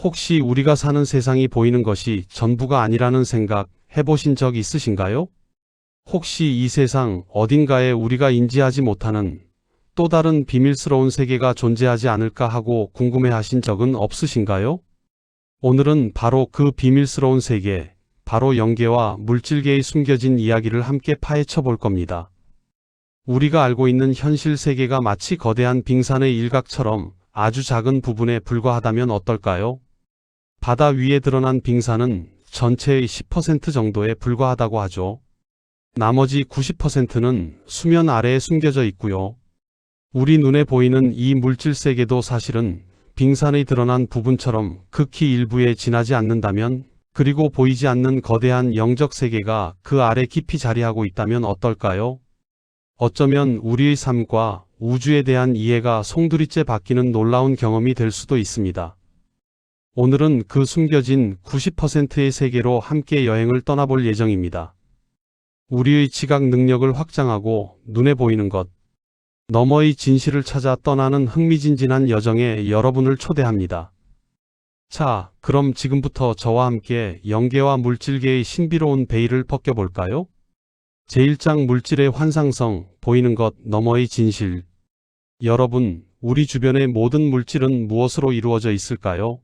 혹시 우리가 사는 세상이 보이는 것이 전부가 아니라는 생각 해보신 적 있으신가요? 혹시 이 세상 어딘가에 우리가 인지하지 못하는 또 다른 비밀스러운 세계가 존재하지 않을까 하고 궁금해하신 적은 없으신가요? 오늘은 바로 그 비밀스러운 세계, 바로 영계와 물질계의 숨겨진 이야기를 함께 파헤쳐 볼 겁니다. 우리가 알고 있는 현실 세계가 마치 거대한 빙산의 일각처럼 아주 작은 부분에 불과하다면 어떨까요? 바다 위에 드러난 빙산은 전체의 10% 정도에 불과하다고 하죠. 나머지 90%는 수면 아래에 숨겨져 있고요. 우리 눈에 보이는 이 물질 세계도 사실은 빙산의 드러난 부분처럼 극히 일부에 지나지 않는다면, 그리고 보이지 않는 거대한 영적 세계가 그 아래 깊이 자리하고 있다면 어떨까요? 어쩌면 우리의 삶과 우주에 대한 이해가 송두리째 바뀌는 놀라운 경험이 될 수도 있습니다. 오늘은 그 숨겨진 90%의 세계로 함께 여행을 떠나볼 예정입니다. 우리의 지각 능력을 확장하고 눈에 보이는 것 너머의 진실을 찾아 떠나는 흥미진진한 여정에 여러분을 초대합니다. 자, 그럼 지금부터 저와 함께 영계와 물질계의 신비로운 베일을 벗겨볼까요? 제1장 물질의 환상성, 보이는 것 너머의 진실. 여러분, 우리 주변의 모든 물질은 무엇으로 이루어져 있을까요?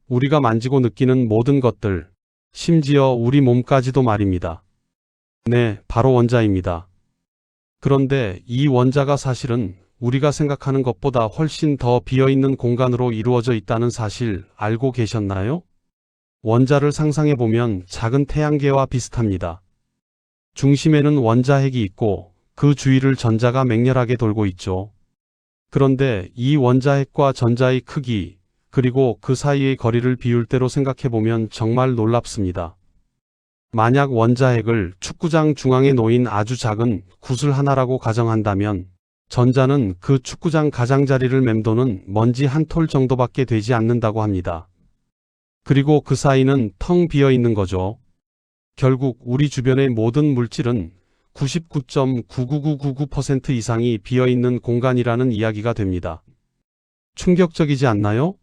우리가 만지고 느끼는 모든 것들, 심지어 우리 몸까지도 말입니다. 네, 바로 원자입니다. 그런데 이 원자가 사실은 우리가 생각하는 것보다 훨씬 더 비어있는 공간으로 이루어져 있다는 사실 알고 계셨나요? 원자를 상상해보면 작은 태양계와 비슷합니다. 중심에는 원자핵이 있고 그 주위를 전자가 맹렬하게 돌고 있죠. 그런데 이 원자핵과 전자의 크기, 그리고 그 사이의 거리를 비율대로 생각해보면 정말 놀랍습니다. 만약 원자핵을 축구장 중앙에 놓인 아주 작은 구슬 하나라고 가정한다면 전자는 그 축구장 가장자리를 맴도는 먼지 한 톨 정도밖에 되지 않는다고 합니다. 그리고 그 사이는 텅 비어 있는 거죠. 결국 우리 주변의 모든 물질은 99.99999% 이상이 비어있는 공간이라는 이야기가 됩니다. 충격적이지 않나요?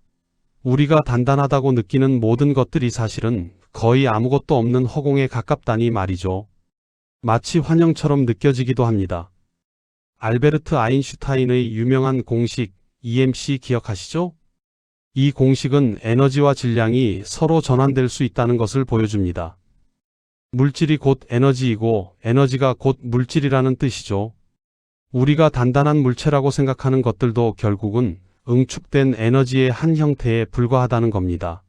우리가 단단하다고 느끼는 모든 것들이 사실은 거의 아무것도 없는 허공에 가깝다니 말이죠. 마치 환영처럼 느껴지기도 합니다. 알베르트 아인슈타인의 유명한 공식 EMC 기억하시죠? 이 공식은 에너지와 질량이 서로 전환될 수 있다는 것을 보여줍니다. 물질이 곧 에너지이고 에너지가 곧 물질이라는 뜻이죠. 우리가 단단한 물체라고 생각하는 것들도 결국은 응축된 에너지의 한 형태에 불과하다는 겁니다.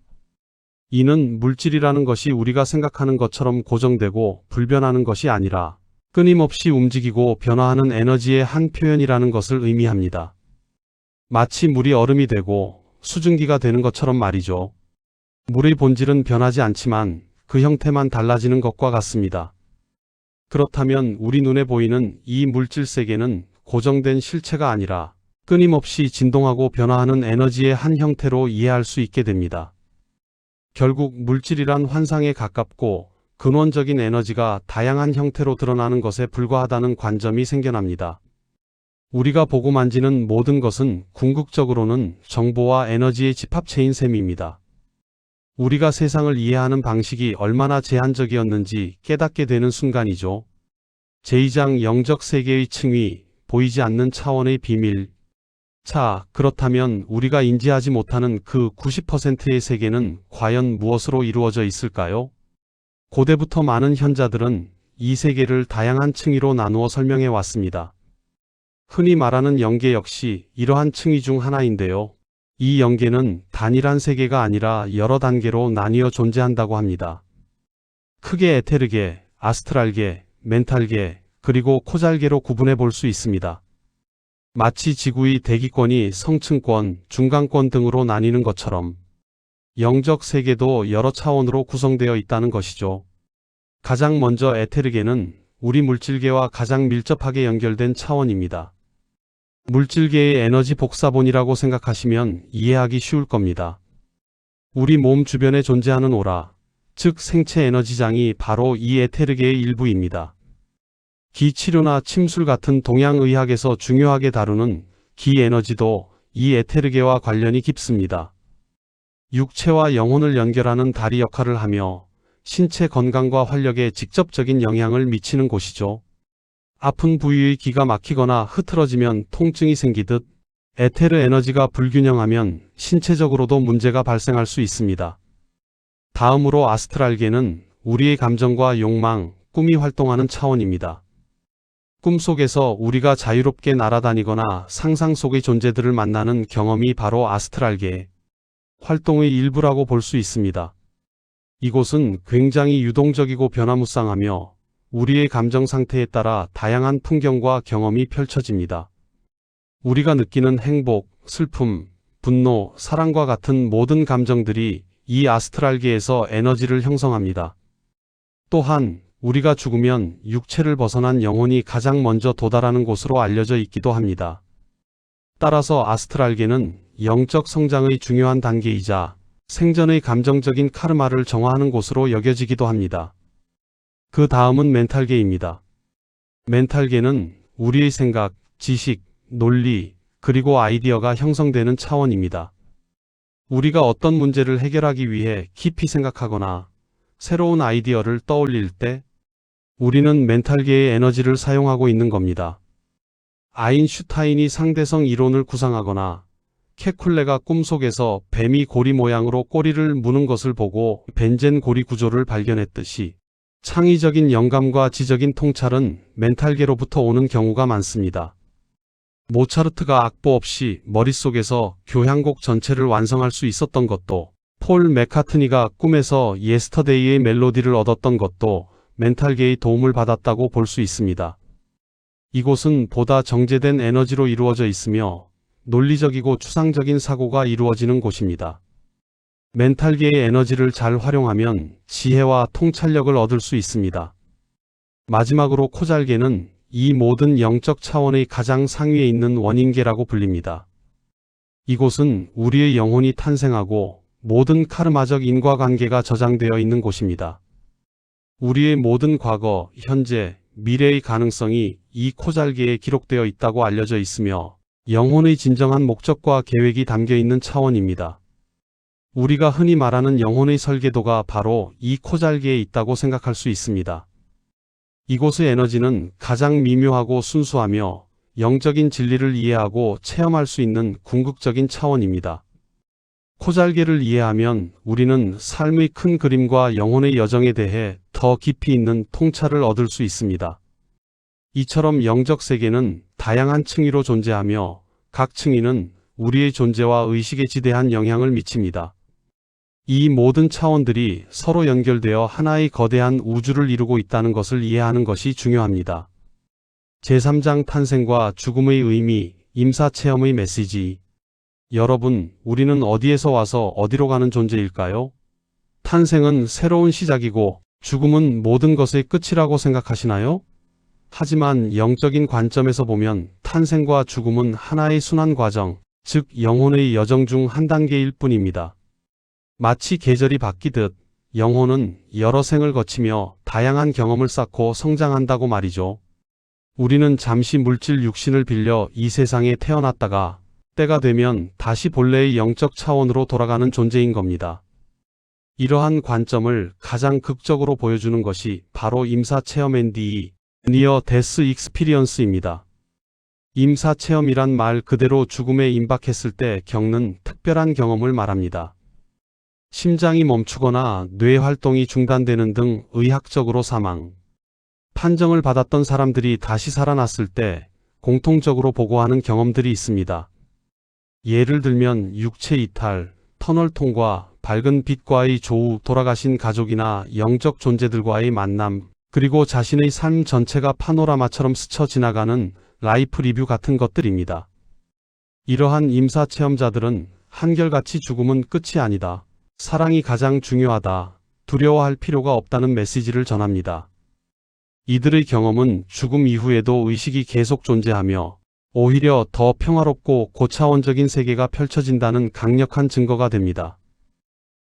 이는 물질이라는 것이 우리가 생각하는 것처럼 고정되고 불변하는 것이 아니라 끊임없이 움직이고 변화하는 에너지의 한 표현이라는 것을 의미합니다. 마치 물이 얼음이 되고 수증기가 되는 것처럼 말이죠. 물의 본질은 변하지 않지만 그 형태만 달라지는 것과 같습니다. 그렇다면 우리 눈에 보이는 이 물질 세계는 고정된 실체가 아니라 끊임없이 진동하고 변화하는 에너지의 한 형태로 이해할 수 있게 됩니다. 결국 물질이란 환상에 가깝고 근원적인 에너지가 다양한 형태로 드러나는 것에 불과하다는 관점이 생겨납니다. 우리가 보고 만지는 모든 것은 궁극적으로는 정보와 에너지의 집합체인 셈입니다. 우리가 세상을 이해하는 방식이 얼마나 제한적이었는지 깨닫게 되는 순간이죠. 제2장 영적 세계의 층위, 보이지 않는 차원의 비밀. 자, 그렇다면 우리가 인지하지 못하는 그 90%의 세계는 과연 무엇으로 이루어져 있을까요? 고대부터 많은 현자들은 이 세계를 다양한 층위로 나누어 설명해 왔습니다. 흔히 말하는 영계 역시 이러한 층위 중 하나인데요. 이 영계는 단일한 세계가 아니라 여러 단계로 나뉘어 존재한다고 합니다. 크게 에테르계, 아스트랄계, 멘탈계, 그리고 코잘계로 구분해 볼 수 있습니다. 마치 지구의 대기권이 성층권, 중간권 등으로 나뉘는 것처럼 영적 세계도 여러 차원으로 구성되어 있다는 것이죠. 가장 먼저 에테르계는 우리 물질계와 가장 밀접하게 연결된 차원입니다. 물질계의 에너지 복사본이라고 생각하시면 이해하기 쉬울 겁니다. 우리 몸 주변에 존재하는 오라, 즉 생체 에너지장이 바로 이 에테르계의 일부입니다. 기치료나 침술 같은 동양의학에서 중요하게 다루는 기 에너지도 이 에테르계와 관련이 깊습니다. 육체와 영혼을 연결하는 다리 역할을 하며 신체 건강과 활력에 직접적인 영향을 미치는 곳이죠. 아픈 부위의 기가 막히거나 흐트러지면 통증이 생기듯 에테르 에너지가 불균형하면 신체적으로도 문제가 발생할 수 있습니다. 다음으로 아스트랄계는 우리의 감정과 욕망, 꿈이 활동하는 차원입니다. 꿈속에서 우리가 자유롭게 날아다니거나 상상 속의 존재들을 만나는 경험이 바로 아스트랄계 활동의 일부라고 볼 수 있습니다. 이곳은 굉장히 유동적이고 변화무쌍하며 우리의 감정 상태에 따라 다양한 풍경과 경험이 펼쳐집니다. 우리가 느끼는 행복, 슬픔, 분노, 사랑과 같은 모든 감정들이 이 아스트랄계에서 에너지를 형성합니다. 또한 우리가 죽으면 육체를 벗어난 영혼이 가장 먼저 도달하는 곳으로 알려져 있기도 합니다. 따라서 아스트랄계는 영적 성장의 중요한 단계이자 생전의 감정적인 카르마를 정화하는 곳으로 여겨지기도 합니다. 그 다음은 멘탈계입니다. 멘탈계는 우리의 생각, 지식, 논리, 그리고 아이디어가 형성되는 차원입니다. 우리가 어떤 문제를 해결하기 위해 깊이 생각하거나 새로운 아이디어를 떠올릴 때 우리는 멘탈계의 에너지를 사용하고 있는 겁니다. 아인슈타인이 상대성 이론을 구상하거나 케쿨레가 꿈속에서 뱀이 고리 모양으로 꼬리를 무는 것을 보고 벤젠 고리 구조를 발견했듯이 창의적인 영감과 지적인 통찰은 멘탈계로부터 오는 경우가 많습니다. 모차르트가 악보 없이 머릿속에서 교향곡 전체를 완성할 수 있었던 것도, 폴 맥카트니가 꿈에서 예스터데이의 멜로디를 얻었던 것도 멘탈계의 도움을 받았다고 볼 수 있습니다. 이곳은 보다 정제된 에너지로 이루어져 있으며 논리적이고 추상적인 사고가 이루어지는 곳입니다. 멘탈계의 에너지를 잘 활용하면 지혜와 통찰력을 얻을 수 있습니다. 마지막으로 코잘계는 이 모든 영적 차원의 가장 상위에 있는 원인계라고 불립니다. 이곳은 우리의 영혼이 탄생하고 모든 카르마적 인과관계가 저장되어 있는 곳입니다. 우리의 모든 과거, 현재, 미래의 가능성이 이 코잘계에 기록되어 있다고 알려져 있으며 영혼의 진정한 목적과 계획이 담겨 있는 차원입니다. 우리가 흔히 말하는 영혼의 설계도가 바로 이 코잘계에 있다고 생각할 수 있습니다. 이곳의 에너지는 가장 미묘하고 순수하며 영적인 진리를 이해하고 체험할 수 있는 궁극적인 차원입니다. 코잘계를 이해하면 우리는 삶의 큰 그림과 영혼의 여정에 대해 더 깊이 있는 통찰을 얻을 수 있습니다. 이처럼 영적 세계는 다양한 층위로 존재하며 각 층위는 우리의 존재와 의식에 지대한 영향을 미칩니다. 이 모든 차원들이 서로 연결되어 하나의 거대한 우주를 이루고 있다는 것을 이해하는 것이 중요합니다. 제3장 탄생과 죽음의 의미, 임사체험의 메시지. 여러분, 우리는 어디에서 와서 어디로 가는 존재일까요? 탄생은 새로운 시작이고 죽음은 모든 것의 끝이라고 생각하시나요? 하지만 영적인 관점에서 보면 탄생과 죽음은 하나의 순환 과정, 즉 영혼의 여정 중 한 단계일 뿐입니다. 마치 계절이 바뀌듯 영혼은 여러 생을 거치며 다양한 경험을 쌓고 성장한다고 말이죠. 우리는 잠시 물질 육신을 빌려 이 세상에 태어났다가 때가 되면 다시 본래의 영적 차원으로 돌아가는 존재인 겁니다. 이러한 관점을 가장 극적으로 보여주는 것이 바로 임사체험 NDE, Near Death Experience입니다. 임사체험이란 말 그대로 죽음에 임박했을 때 겪는 특별한 경험을 말합니다. 심장이 멈추거나 뇌 활동이 중단되는 등 의학적으로 사망, 판정을 받았던 사람들이 다시 살아났을 때 공통적으로 보고하는 경험들이 있습니다. 예를 들면 육체 이탈, 터널 통과, 밝은 빛과의 조우, 돌아가신 가족이나 영적 존재들과의 만남, 그리고 자신의 삶 전체가 파노라마처럼 스쳐 지나가는 라이프 리뷰 같은 것들입니다. 이러한 임사체험자들은 한결같이 죽음은 끝이 아니다. 사랑이 가장 중요하다. 두려워할 필요가 없다는 메시지를 전합니다. 이들의 경험은 죽음 이후에도 의식이 계속 존재하며 오히려 더 평화롭고 고차원적인 세계가 펼쳐진다는 강력한 증거가 됩니다.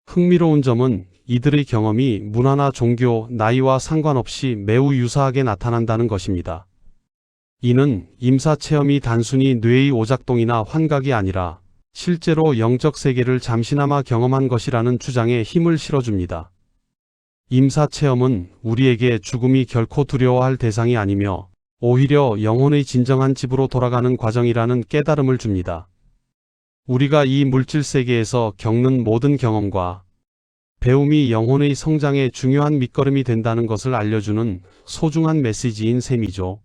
흥미로운 점은 이들의 경험이 문화나 종교, 나이와 상관없이 매우 유사하게 나타난다는 것입니다. 이는 임사체험이 단순히 뇌의 오작동이나 환각이 아니라 실제로 영적 세계를 잠시나마 경험한 것이라는 주장에 힘을 실어줍니다. 임사체험은 우리에게 죽음이 결코 두려워할 대상이 아니며 오히려 영혼의 진정한 집으로 돌아가는 과정이라는 깨달음을 줍니다. 우리가 이 물질 세계에서 겪는 모든 경험과 배움이 영혼의 성장에 중요한 밑거름이 된다는 것을 알려주는 소중한 메시지인 셈이죠.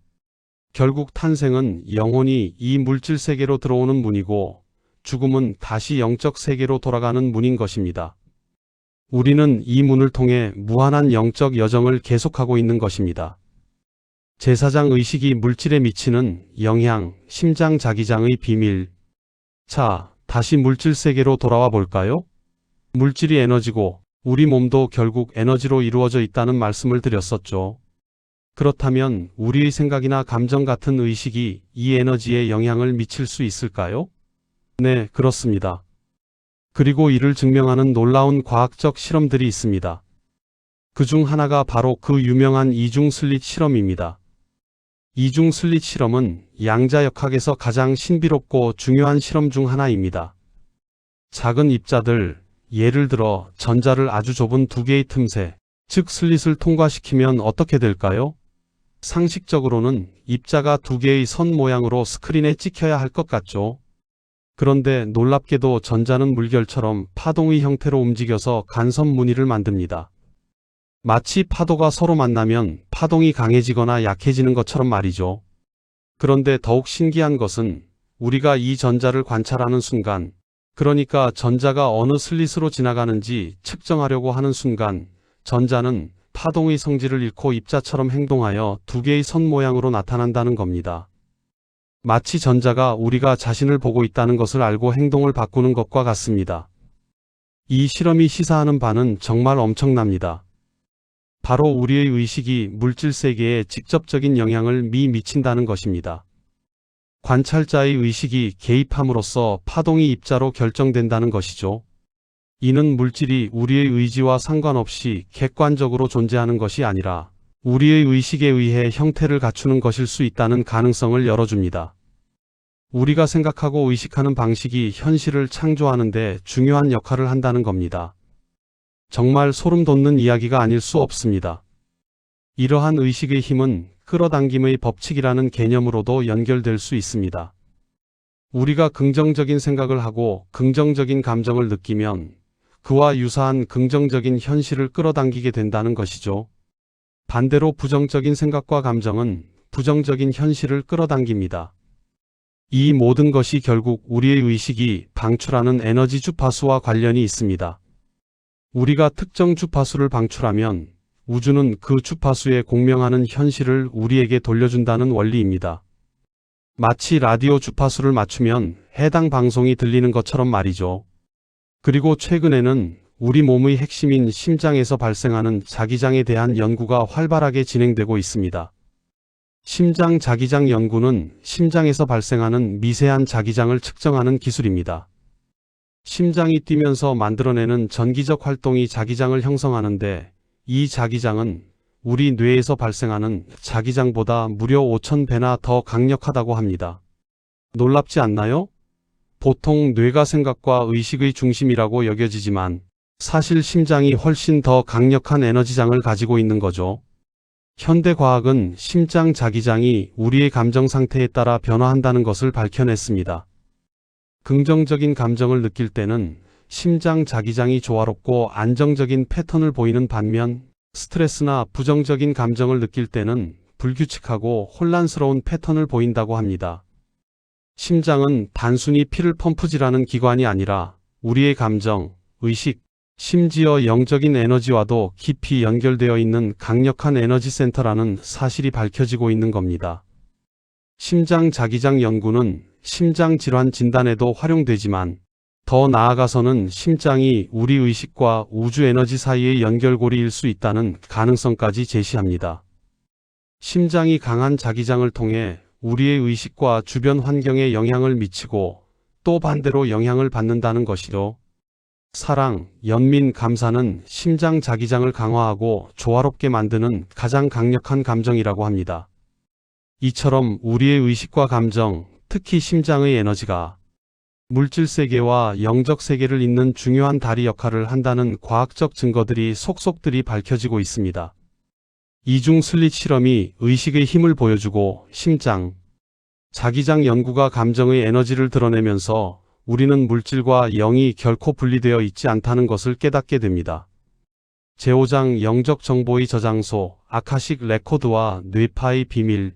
결국 탄생은 영혼이 이 물질 세계로 들어오는 문이고 죽음은 다시 영적 세계로 돌아가는 문인 것입니다. 우리는 이 문을 통해 무한한 영적 여정을 계속하고 있는 것입니다. 제사장 의식이 물질에 미치는 영향, 심장 자기장의 비밀. 자, 다시 물질 세계로 돌아와 볼까요? 물질이 에너지고 우리 몸도 결국 에너지로 이루어져 있다는 말씀을 드렸었죠. 그렇다면 우리의 생각이나 감정 같은 의식이 이 에너지에 영향을 미칠 수 있을까요? 네, 그렇습니다. 그리고 이를 증명하는 놀라운 과학적 실험들이 있습니다. 그중 하나가 바로 그 유명한 이중 슬릿 실험입니다. 이중 슬릿 실험은 양자역학에서 가장 신비롭고 중요한 실험 중 하나입니다. 작은 입자들, 예를 들어 전자를 아주 좁은 두 개의 틈새, 즉 슬릿을 통과시키면 어떻게 될까요? 상식적으로는 입자가 두 개의 선 모양으로 스크린에 찍혀야 할 것 같죠. 그런데 놀랍게도 전자는 물결처럼 파동의 형태로 움직여서 간섭 무늬를 만듭니다. 마치 파도가 서로 만나면 파동이 강해지거나 약해지는 것처럼 말이죠. 그런데 더욱 신기한 것은 우리가 이 전자를 관찰하는 순간, 그러니까 전자가 어느 슬릿으로 지나가는지 측정하려고 하는 순간, 전자는 파동의 성질을 잃고 입자처럼 행동하여 두 개의 선 모양으로 나타난다는 겁니다. 마치 전자가 우리가 자신을 보고 있다는 것을 알고 행동을 바꾸는 것과 같습니다. 이 실험이 시사하는 바는 정말 엄청납니다. 바로 우리의 의식이 물질 세계에 직접적인 영향을 미친다는 것입니다. 관찰자의 의식이 개입함으로써 파동이 입자로 결정된다는 것이죠. 이는 물질이 우리의 의지와 상관없이 객관적으로 존재하는 것이 아니라 우리의 의식에 의해 형태를 갖추는 것일 수 있다는 가능성을 열어줍니다. 우리가 생각하고 의식하는 방식이 현실을 창조하는 데 중요한 역할을 한다는 겁니다. 정말 소름 돋는 이야기가 아닐 수 없습니다. 이러한 의식의 힘은 끌어당김의 법칙이라는 개념으로도 연결될 수 있습니다. 우리가 긍정적인 생각을 하고 긍정적인 감정을 느끼면 그와 유사한 긍정적인 현실을 끌어당기게 된다는 것이죠. 반대로 부정적인 생각과 감정은 부정적인 현실을 끌어당깁니다. 이 모든 것이 결국 우리의 의식이 방출하는 에너지 주파수와 관련이 있습니다. 우리가 특정 주파수를 방출하면 우주는 그 주파수에 공명하는 현실을 우리에게 돌려준다는 원리입니다. 마치 라디오 주파수를 맞추면 해당 방송이 들리는 것처럼 말이죠. 그리고 최근에는 우리 몸의 핵심인 심장에서 발생하는 자기장에 대한 연구가 활발하게 진행되고 있습니다. 심장 자기장 연구는 심장에서 발생하는 미세한 자기장을 측정하는 기술입니다. 심장이 뛰면서 만들어내는 전기적 활동이 자기장을 형성하는데 이 자기장은 우리 뇌에서 발생하는 자기장보다 무려 5,000배나 더 강력하다고 합니다. 놀랍지 않나요? 보통 뇌가 생각과 의식의 중심이라고 여겨지지만 사실 심장이 훨씬 더 강력한 에너지장을 가지고 있는 거죠. 현대 과학은 심장 자기장이 우리의 감정 상태에 따라 변화한다는 것을 밝혀냈습니다. 긍정적인 감정을 느낄 때는 심장 자기장이 조화롭고 안정적인 패턴을 보이는 반면 스트레스나 부정적인 감정을 느낄 때는 불규칙하고 혼란스러운 패턴을 보인다고 합니다. 심장은 단순히 피를 펌프질하는 기관이 아니라 우리의 감정, 의식, 심지어 영적인 에너지와도 깊이 연결되어 있는 강력한 에너지 센터라는 사실이 밝혀지고 있는 겁니다. 심장 자기장 연구는 심장 질환 진단에도 활용되지만 더 나아가서는 심장이 우리 의식과 우주 에너지 사이의 연결고리일 수 있다는 가능성까지 제시합니다. 심장이 강한 자기장을 통해 우리의 의식과 주변 환경에 영향을 미치고 또 반대로 영향을 받는다는 것이죠. 사랑, 연민, 감사는 심장 자기장을 강화하고 조화롭게 만드는 가장 강력한 감정이라고 합니다. 이처럼 우리의 의식과 감정, 특히 심장의 에너지가 물질 세계와 영적 세계를 잇는 중요한 다리 역할을 한다는 과학적 증거들이 속속들이 밝혀지고 있습니다. 이중 슬릿 실험이 의식의 힘을 보여주고 심장, 자기장 연구가 감정의 에너지를 드러내면서 우리는 물질과 영이 결코 분리되어 있지 않다는 것을 깨닫게 됩니다. 제5장 영적 정보의 저장소, 아카식 레코드와 뇌파의 비밀.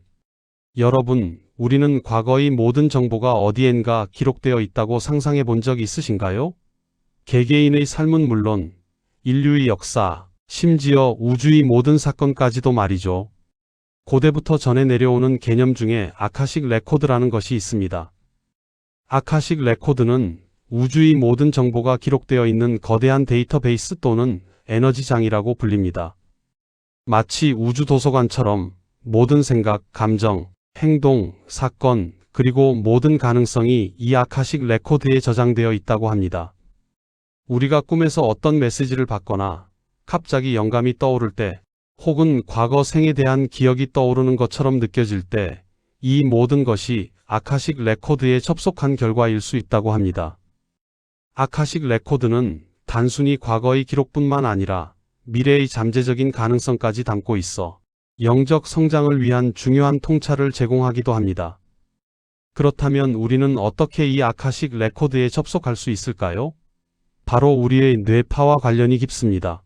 여러분, 우리는 과거의 모든 정보가 어디엔가 기록되어 있다고 상상해 본 적 있으신가요? 개개인의 삶은 물론 인류의 역사, 심지어 우주의 모든 사건까지도 말이죠. 고대부터 전해 내려오는 개념 중에 아카식 레코드라는 것이 있습니다. 아카식 레코드는 우주의 모든 정보가 기록되어 있는 거대한 데이터베이스 또는 에너지장이라고 불립니다. 마치 우주 도서관처럼 모든 생각, 감정, 행동, 사건, 그리고 모든 가능성이 이 아카식 레코드에 저장되어 있다고 합니다. 우리가 꿈에서 어떤 메시지를 받거나 갑자기 영감이 떠오를 때, 혹은 과거 생에 대한 기억이 떠오르는 것처럼 느껴질 때, 이 모든 것이 아카식 레코드에 접속한 결과일 수 있다고 합니다. 아카식 레코드는 단순히 과거의 기록뿐만 아니라 미래의 잠재적인 가능성까지 담고 있어 영적 성장을 위한 중요한 통찰을 제공하기도 합니다. 그렇다면 우리는 어떻게 이 아카식 레코드에 접속할 수 있을까요? 바로 우리의 뇌파와 관련이 깊습니다.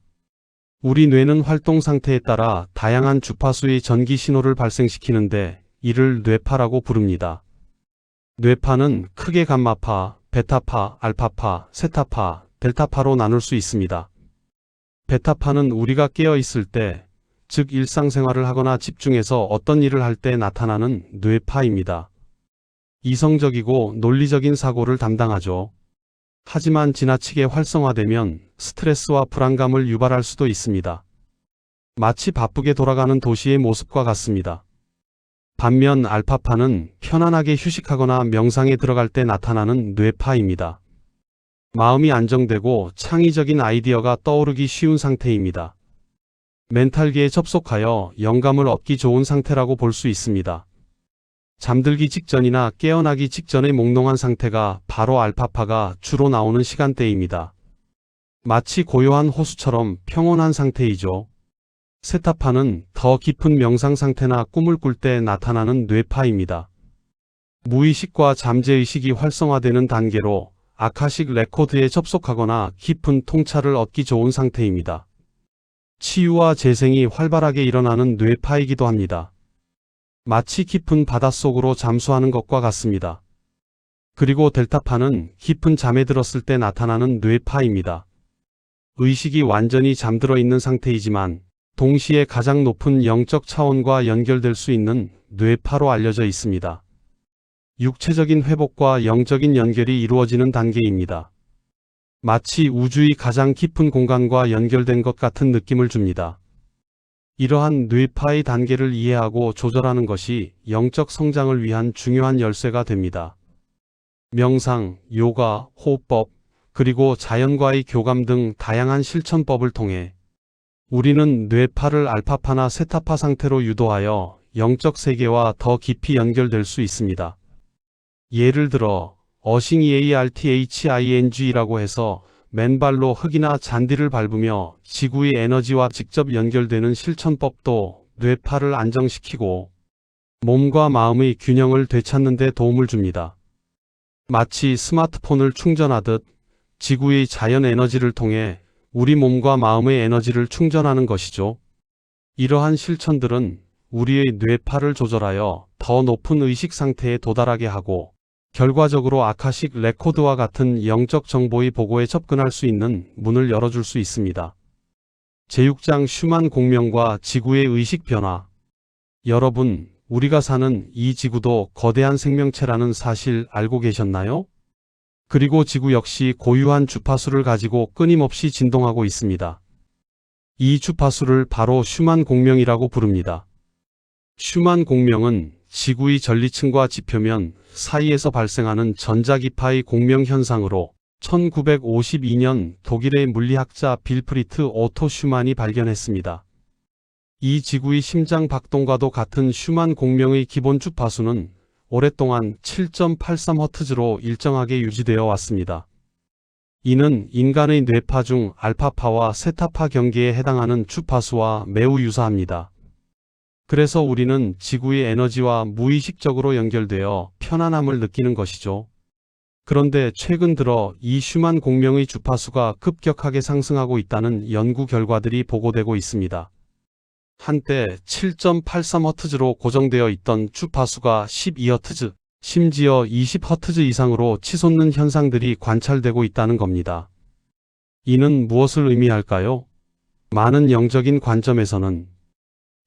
우리 뇌는 활동 상태에 따라 다양한 주파수의 전기 신호를 발생시키는데 이를 뇌파라고 부릅니다. 뇌파는 크게 감마파, 베타파, 알파파, 세타파, 델타파로 나눌 수 있습니다. 베타파는 우리가 깨어 있을 때, 즉 일상생활을 하거나 집중해서 어떤 일을 할 때 나타나는 뇌파입니다. 이성적이고 논리적인 사고를 담당하죠. 하지만 지나치게 활성화되면 스트레스와 불안감을 유발할 수도 있습니다. 마치 바쁘게 돌아가는 도시의 모습과 같습니다. 반면 알파파는 편안하게 휴식하거나 명상에 들어갈 때 나타나는 뇌파입니다. 마음이 안정되고 창의적인 아이디어가 떠오르기 쉬운 상태입니다. 멘탈계에 접속하여 영감을 얻기 좋은 상태라고 볼 수 있습니다. 잠들기 직전이나 깨어나기 직전의 몽롱한 상태가 바로 알파파가 주로 나오는 시간대입니다. 마치 고요한 호수처럼 평온한 상태이죠. 세타파는 더 깊은 명상 상태나 꿈을 꿀 때 나타나는 뇌파입니다. 무의식과 잠재의식이 활성화되는 단계로 아카식 레코드에 접속하거나 깊은 통찰을 얻기 좋은 상태입니다. 치유와 재생이 활발하게 일어나는 뇌파이기도 합니다. 마치 깊은 바닷속으로 잠수하는 것과 같습니다. 그리고 델타파는 깊은 잠에 들었을 때 나타나는 뇌파입니다. 의식이 완전히 잠들어 있는 상태이지만 동시에 가장 높은 영적 차원과 연결될 수 있는 뇌파로 알려져 있습니다. 육체적인 회복과 영적인 연결이 이루어지는 단계입니다. 마치 우주의 가장 깊은 공간과 연결된 것 같은 느낌을 줍니다. 이러한 뇌파의 단계를 이해하고 조절하는 것이 영적 성장을 위한 중요한 열쇠가 됩니다. 명상, 요가, 호흡법, 그리고 자연과의 교감 등 다양한 실천법을 통해 우리는 뇌파를 알파파나 세타파 상태로 유도하여 영적 세계와 더 깊이 연결될 수 있습니다. 예를 들어 어싱이arthing이라고 해서 맨발로 흙이나 잔디를 밟으며 지구의 에너지와 직접 연결되는 실천법도 뇌파를 안정시키고 몸과 마음의 균형을 되찾는 데 도움을 줍니다. 마치 스마트폰을 충전하듯 지구의 자연 에너지를 통해 우리 몸과 마음의 에너지를 충전하는 것이죠. 이러한 실천들은 우리의 뇌파를 조절하여 더 높은 의식 상태에 도달하게 하고 결과적으로 아카식 레코드와 같은 영적 정보의 보고에 접근할 수 있는 문을 열어줄 수 있습니다. 제6장 슈만 공명과 지구의 의식 변화. 여러분, 우리가 사는 이 지구도 거대한 생명체라는 사실 알고 계셨나요? 그리고 지구 역시 고유한 주파수를 가지고 끊임없이 진동하고 있습니다. 이 주파수를 바로 슈만 공명이라고 부릅니다. 슈만 공명은 지구의 전리층과 지표면 사이에서 발생하는 전자기파의 공명 현상으로 1952년 독일의 물리학자 빌프리트 오토 슈만이 발견했습니다. 이 지구의 심장 박동과도 같은 슈만 공명의 기본 주파수는 오랫동안 7.83Hz로 일정하게 유지되어 왔습니다. 이는 인간의 뇌파 중 알파파와 세타파 경계에 해당하는 주파수와 매우 유사합니다. 그래서 우리는 지구의 에너지와 무의식적으로 연결되어 편안함을 느끼는 것이죠. 그런데 최근 들어 이 슈만 공명의 주파수가 급격하게 상승하고 있다는 연구 결과들이 보고되고 있습니다. 한때 7.83Hz로 고정되어 있던 주파수가 12Hz, 심지어 20Hz 이상으로 치솟는 현상들이 관찰되고 있다는 겁니다. 이는 무엇을 의미할까요? 많은 영적인 관점에서는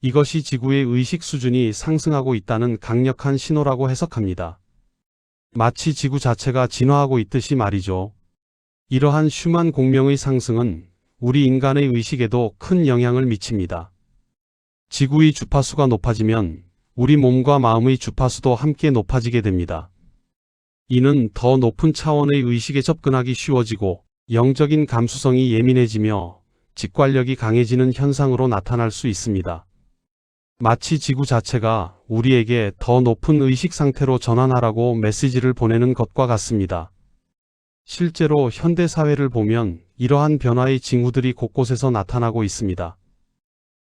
이것이 지구의 의식 수준이 상승하고 있다는 강력한 신호라고 해석합니다. 마치 지구 자체가 진화하고 있듯이 말이죠. 이러한 슈만 공명의 상승은 우리 인간의 의식에도 큰 영향을 미칩니다. 지구의 주파수가 높아지면 우리 몸과 마음의 주파수도 함께 높아지게 됩니다. 이는 더 높은 차원의 의식에 접근하기 쉬워지고 영적인 감수성이 예민해지며 직관력이 강해지는 현상으로 나타날 수 있습니다. 마치 지구 자체가 우리에게 더 높은 의식 상태로 전환하라고 메시지를 보내는 것과 같습니다. 실제로 현대 사회를 보면 이러한 변화의 징후들이 곳곳에서 나타나고 있습니다.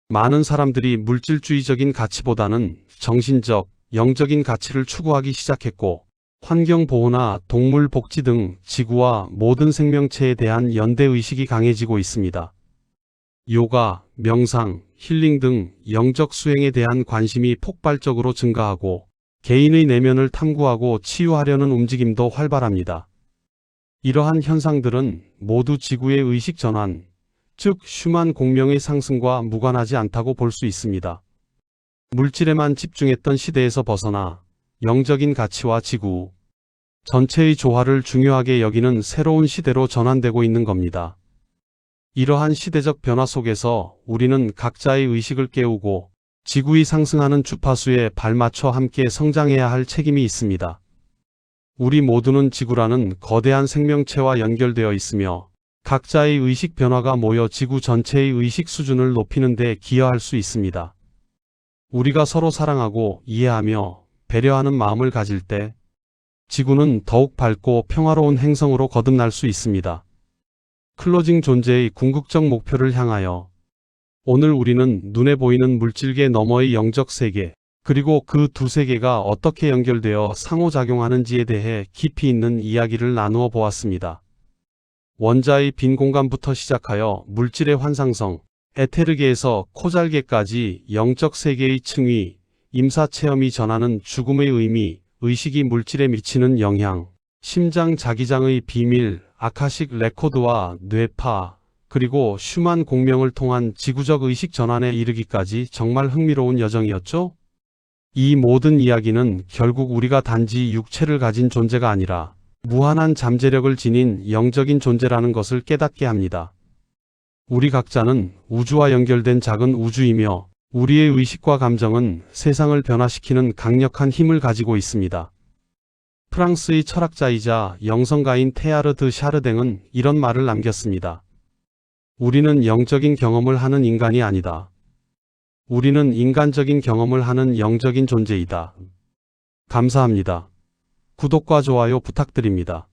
많은 사람들이 물질주의적인 가치보다는 정신적, 영적인 가치를 추구하기 시작했고, 환경보호나 동물 복지 등 지구와 모든 생명체에 대한 연대의식이 강해지고 있습니다. 요가, 명상, 힐링 등 영적 수행에 대한 관심이 폭발적으로 증가하고 개인의 내면을 탐구하고 치유하려는 움직임도 활발합니다. 이러한 현상들은 모두 지구의 의식 전환, 즉 슈만 공명의 상승과 무관하지 않다고 볼 수 있습니다. 물질에만 집중했던 시대에서 벗어나 영적인 가치와 지구 전체의 조화를 중요하게 여기는 새로운 시대로 전환되고 있는 겁니다. 이러한 시대적 변화 속에서 우리는 각자의 의식을 깨우고 지구의 상승하는 주파수에 발맞춰 함께 성장해야 할 책임이 있습니다. 우리 모두는 지구라는 거대한 생명체와 연결되어 있으며 각자의 의식 변화가 모여 지구 전체의 의식 수준을 높이는 데 기여할 수 있습니다. 우리가 서로 사랑하고 이해하며 배려하는 마음을 가질 때 지구는 더욱 밝고 평화로운 행성으로 거듭날 수 있습니다. 클로징 존재의 궁극적 목표를 향하여 오늘 우리는 눈에 보이는 물질계 너머의 영적 세계 그리고 그 두 세계가 어떻게 연결되어 상호작용하는지에 대해 깊이 있는 이야기를 나누어 보았습니다. 원자의 빈 공간부터 시작하여 물질의 환상성, 에테르계에서 코잘계까지 영적 세계의 층위, 임사체험이 전하는 죽음의 의미, 의식이 물질에 미치는 영향, 심장 자기장의 비밀, 아카식 레코드와 뇌파, 그리고 슈만 공명을 통한 지구적 의식 전환에 이르기까지 정말 흥미로운 여정이었죠? 이 모든 이야기는 결국 우리가 단지 육체를 가진 존재가 아니라 무한한 잠재력을 지닌 영적인 존재라는 것을 깨닫게 합니다. 우리 각자는 우주와 연결된 작은 우주이며 우리의 의식과 감정은 세상을 변화시키는 강력한 힘을 가지고 있습니다. 프랑스의 철학자이자 영성가인 테야르 드 샤르댕은 이런 말을 남겼습니다. 우리는 영적인 경험을 하는 인간이 아니다. 우리는 인간적인 경험을 하는 영적인 존재이다. 감사합니다. 구독과 좋아요 부탁드립니다.